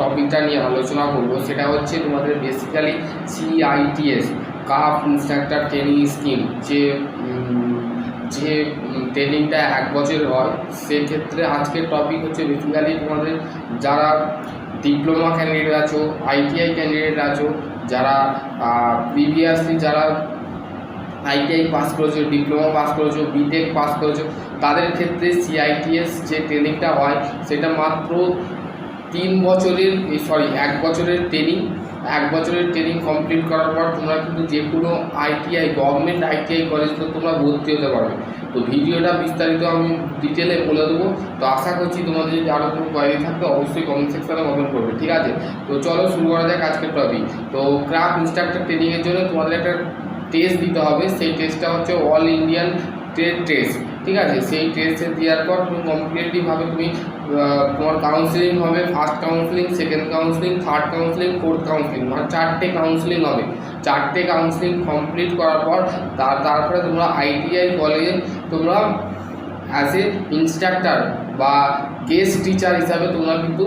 টপিকটা নিয়ে আলোচনা করবো সেটা হচ্ছে তোমাদের basically CITS cup instructor training scheme, যে ট্রেনিংটা 1 বছরের হয়। সেক্ষেত্রে আজকের টপিক হচ্ছে বেসিক্যালি তোমাদের যারা ডিপ্লোমা ক্যান্ডিডেট আছো, ITI ক্যান্ডিডেট আছো, যারা প্রিভিয়াসলি যারা ITI পাস করেছো, ডিপ্লোমা পাস করেছো, বিটেক পাস করেছো, তাদের ক্ষেত্রে CITS যে ট্রেনিংটা হয় সেটা মাত্র 1 বছরের ট্রেনিং। 1 বছরের ট্রেনিং কমপ্লিট করার পর তোমরা কিন্তু যে কোনো ITI গভর্নমেন্ট ITI কলেজ তো তোমরা ভর্তি হতে পারবে। তো ভিডিওটা বিস্তারিত আমি ডিটেলে বলে দেবো। তো আশা করছি তোমাদের যদি আরও কোনো কোয়ারি থাকবে অবশ্যই কমেন্ট সেকশনে কমেন্ট করবে, ঠিক আছে? তো চলো শুরু করা যাক আজকের টপিক। তো ক্রাফট ইনস্ট্রাক্টর ট্রেনিংয়ের জন্য তোমাদের একটা টেস্ট দিতে হবে। সেই টেস্টটা হচ্ছে অল ইন্ডিয়ান ট্রেড টেস্ট, ঠিক আছে? সেই টেস্টে দেওয়ার পর তুমি কমপ্লিটলিভাবে তোমার কাউন্সিলিং হবে। First counselling, second counselling, third counselling, fourth counselling, মানে 4টে কাউন্সিলিং হবে। 4টে কাউন্সিলিং কমপ্লিট করার পর তারপরে তোমরা ITI কলেজে তোমরা অ্যাজ এ ইনস্ট্রাক্টর বা গেস্ট টিচার হিসাবে তোমরা কিন্তু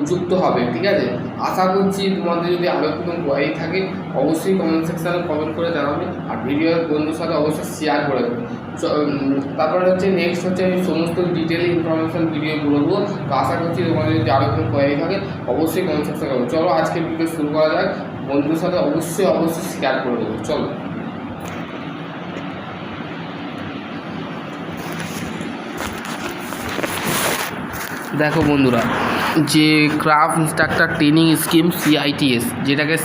যুক্ত হবে, ঠিক আছে? আশা করছি তোমাদের যদি আরও কোনো কোয়ারি থাকে অবশ্যই কমেন্ট সেকশানে কমেন্ট করে জানাবে, আর ভিডিওর বন্ধুর সাথে অবশ্যই শেয়ার করে দেবে। তারপরে হচ্ছে নেক্সট হচ্ছে আমি সমস্ত ডিটেল ইনফরমেশান ভিডিও বলবো। তো আশা করছি তোমাদের যদি আরও কোনো কোয়ারি থাকে অবশ্যই কমেন্ট সেকশানে করবে। চলো আজকে ভিডিও শুরু করা যাক। বন্ধুর সাথে অবশ্যই শেয়ার করে দেবো। চলো দেখো বন্ধুরা, যে craft instructor training scheme CITS, যেটাকে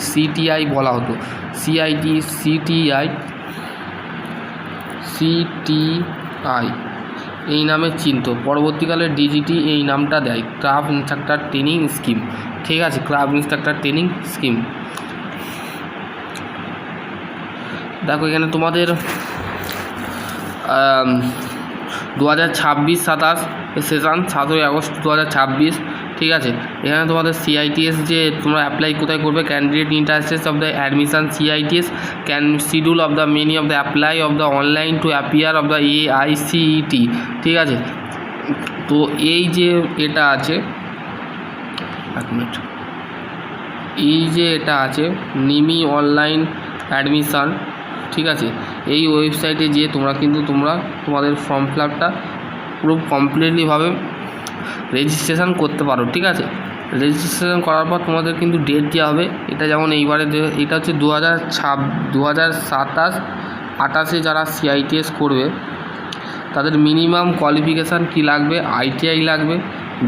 CTI বলা হতো, CTI এই নামে চিনত, পরবর্তীকালে DGT এই নামটা দেয়, ক্রাফট ইনস্ট্রাক্টর ট্রেনিং স্কিম, ঠিক আছে? Craft instructor training scheme. দেখো এখানে তোমাদের 2026-27 সেশন 7ই আগস্ট 2026, ঠিক আছে? এখানে তোমাদের CITS যে তোমরা অ্যাপ্লাই কোথায় করবে, candidate interested of the admission CITS can schedule of the many of the apply of the online to appear of the AICET, ঠিক আছে? তো এই যে এটা আছে, এক মিনিট, এই যে এটা আছে নিমি অনলাইন অ্যাডমিশান, ঠিক আছে? এই ওয়েবসাইটে গিয়ে তোমাদের ফর্ম ফিল আপটা পুরো কমপ্লিটলিভাবে রেজিস্ট্রেশন করতে পারো, ঠিক আছে? রেজিস্ট্রেশন করার পর তোমাদের কিন্তু ডেট দেওয়া হবে। এটা যেমন এইবারে এটা হচ্ছে 2027-28 যারা CITS করবে তাদের মিনিমাম কোয়ালিফিকেশান কী লাগবে, ITI লাগবে,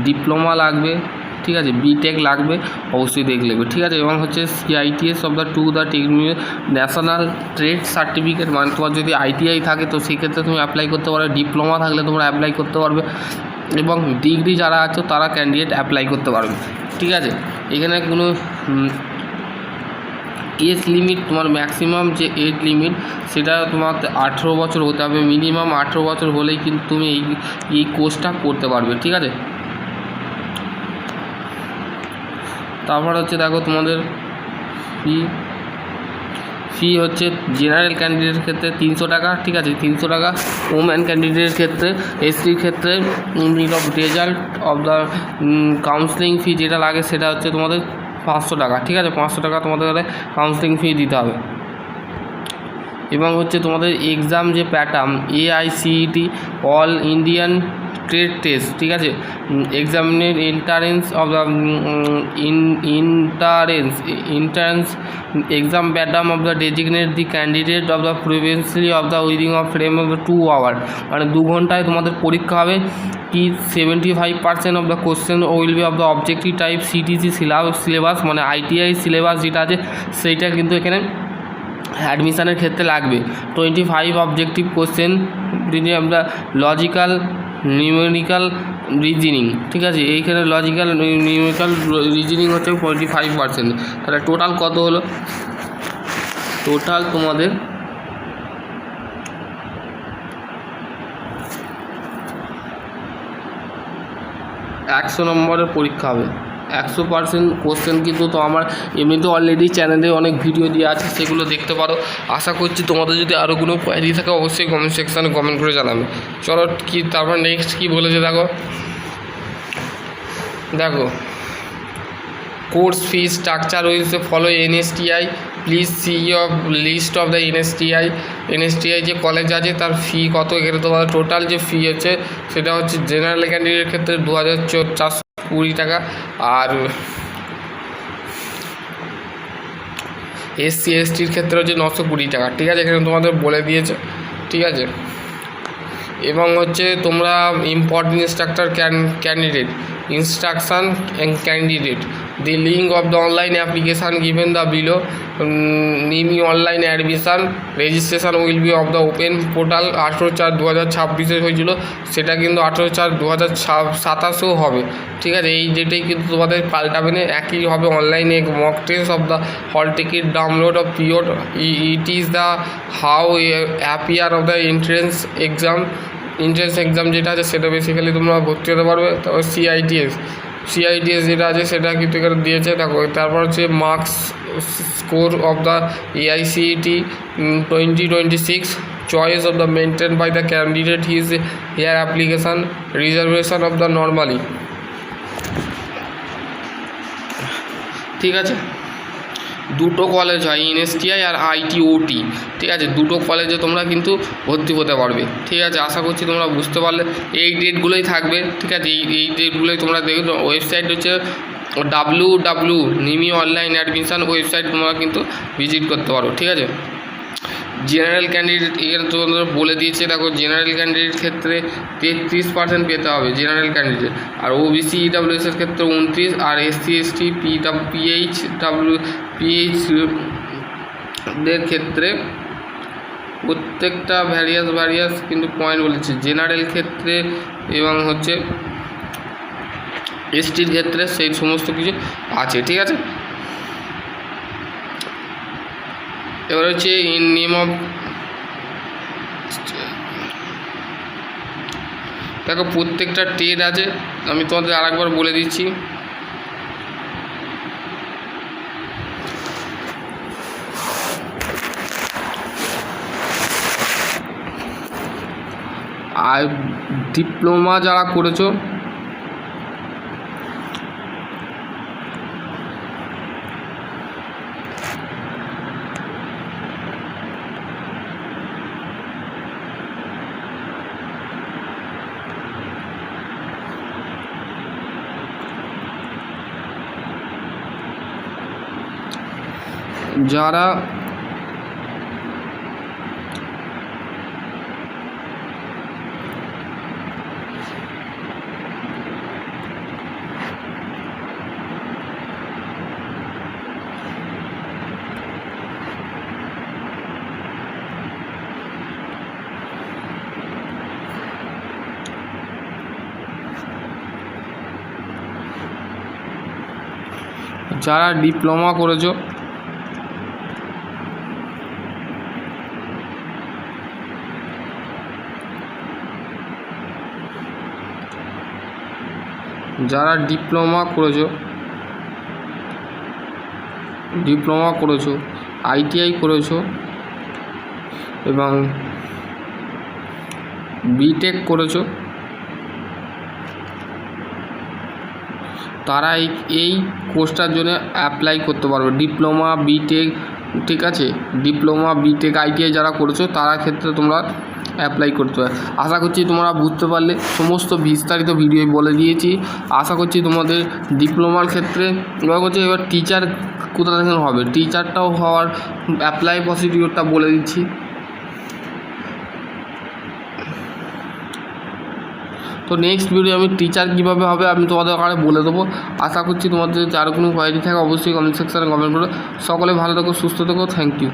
ডিপ্লোমা লাগবে, ঠিক আছে? বিটেক লাগবে, অবশ্যই দেখে নেবে, ঠিক আছে? এবং হচ্ছে CITS of the technical national trade certificate, মানে তোমার যদি ITI থাকে তো সেক্ষেত্রে তুমি অ্যাপ্লাই করতে পারবে, ডিপ্লোমা থাকলে তোমরা অ্যাপ্লাই করতে পারবে, এবং ডিগ্রি যারা আছো তারা ক্যান্ডিডেট অ্যাপ্লাই করতে পারবে, ঠিক আছে? এখানে কোনো এজ লিমিট, তোমার ম্যাক্সিমাম যে এজ লিমিট সেটা তোমার 18 বছর হতে হবে, মিনিমাম 18 বছর হলেই কিন্তু তুমি এই কোর্সটা করতে পারবে, ঠিক আছে? তারপর হচ্ছে দেখো তোমাদের ফি হচ্ছে জেনারেল ক্যান্ডিডেটের ক্ষেত্রে 300 টাকা, ঠিক আছে? 300 টাকা। ওম্যান ক্যান্ডিডেটের ক্ষেত্রে, SCর ক্ষেত্রে রেজাল্ট অফ দ্য কাউন্সিলিং ফি যেটা লাগে সেটা হচ্ছে তোমাদের 500 টাকা, ঠিক আছে? 500 টাকা তোমাদের কাউন্সিলিং ফি দিতে হবে। এবং হচ্ছে তোমাদের এক্সাম যে pattern AICET all Indian trade test, ঠিক আছে? এক্সামিনের entrance of the entrance exam pattern of the designate the candidate of the previously of the within of frame of the 2 hour, মানে 2 ঘন্টায় তোমাদের পরীক্ষা হবে। কি 75% of the question will be of the objective type CTC syllabus, মানে ITI syllabus যেটা আছে সেইটা কিন্তু এখানে অ্যাডমিশানের ক্ষেত্রে লাগবে। 25 objective question of the logical numerical reasoning, ঠিক আছে? এইখানে লজিক্যাল নিউমেরিক্যাল রিজনিং হচ্ছে 25%। তাহলে টোটাল কত হলো? টোটাল তোমাদের 100 নম্বরের পরীক্ষা হবে। 100% কোশ্চেন কিন্তু তো আমার এমনিতে অলরেডি চ্যানেলে অনেক ভিডিও দিয়ে আছে, সেগুলো দেখতে পারো। আশা করছি তোমাদের যদি আরও কোনো কোয়ারি থাকে অবশ্যই কমেন্ট সেকশানে কমেন্ট করে জানাবে। চলো কি তারপর নেক্সট কী বলেছে দেখো, দেখো, course fee structure will follow NSTI, please see of list of the NSTI যে কলেজ আছে তার ফি কত। এখানে তোমাদের টোটাল যে ফি হচ্ছে সেটা হচ্ছে জেনারেল ক্যান্ডিডেটের ক্ষেত্রে 2420 টাকা, আর SC STর ক্ষেত্রে হচ্ছে 920 টাকা। ঠিক আছে, এখানে তোমাদের বলে দিয়েছে। ঠিক আছে, এবং হচ্ছে তোমরা important instruction candidate the link of the online application given the below, NIMI online admission registration will be of the open portal 18/4/2026 হয়েছিল, সেটা কিন্তু 18/4/2027 হবে। ঠিক আছে, এই ডেটেই কিন্তু তোমাদের পাল্টাবে না, একই হবে। অনলাইনে mock test of the hall ticket download of period, it is the how appear of the entrance exam যেটা আছে সেটা বেসিক্যালি তোমরা ভর্তি হতে পারবে। তারপর CITS যেটা আছে সেটা কিন্তু এখানে দিয়েছে। দেখো, তারপর হচ্ছে marks score of the AICTE 2026, choice of the maintain by the candidate his her application, reservation of the normally. ঠিক আছে, দুটো কলেজ হয়, NSTI আর ITOT। ঠিক আছে, দুটো কলেজে তোমরা কিন্তু ভর্তি হতে পারবে। ঠিক আছে, আশা করছি তোমরা বুঝতে পারলে। এই ডেটগুলোই থাকবে। ঠিক আছে, এই ডেটগুলোই তোমরা দেখো। ওয়েবসাইট হচ্ছে NIMI অনলাইন অ্যাডমিশন ওয়েবসাইট, তোমরা কিন্তু ভিজিট করতে পারো। ঠিক আছে, জেনারেল ক্যান্ডিডেট এখানে তোমাদের বলে দিয়েছে। দেখো, জেনারেল ক্যান্ডিডেট ক্ষেত্রে 33% পেতে হবে জেনারেল ক্যান্ডিডেট, আর OBC EWS এর ক্ষেত্রে 29, আর SC ST PH দের ক্ষেত্রে প্রত্যেকটা ভ্যারিয়াস কিন্তু পয়েন্ট বলেছে জেনারেল ক্ষেত্রে, এবং হচ্ছে STর ক্ষেত্রে সেই সমস্ত কিছু আছে। ঠিক আছে, এবার হচ্ছে ইন নেম অফ, দেখো প্রত্যেকটা টেট আছে, আমি তোমাদের আরেকবার বলে দিচ্ছি। আর ডিপ্লোমা যারা করেছো যারা ডিপ্লোমা করেছো, ডিপ্লোমা করেছো, ITI করেছো এবং BTech করেছো, তারা এই কোর্সটার জন্য অ্যাপ্লাই করতে পারবে। ডিপ্লোমা BTech, ঠিক আছে, ডিপ্লোমা BTech ITI যারা করেছো তারা ক্ষেত্রে তোমরা অ্যাপ্লাই করতে হবে। আশা করছি তোমরা বুঝতে পারলে, সমস্ত বিস্তারিত ভিডিও বলে দিয়েছি। আশা করছি তোমাদের ডিপ্লোমার ক্ষেত্রে এবার টিচার কোথা থেকে হবে, টিচারটাও হওয়ার অ্যাপ্লাই প্রসিডিওরটা বলে দিচ্ছি। তো নেক্সট ভিডিও আমি টিচার কীভাবে হবে আমি তোমাদের কাছে বলে দেবো। আশা করছি তোমাদের যদি আরও কোনো কোয়ারি থাকে অবশ্যই কমেন্ট সেকশানে কমেন্ট করো। সকলে ভালো থেকো, সুস্থ থেকো, থ্যাংক ইউ।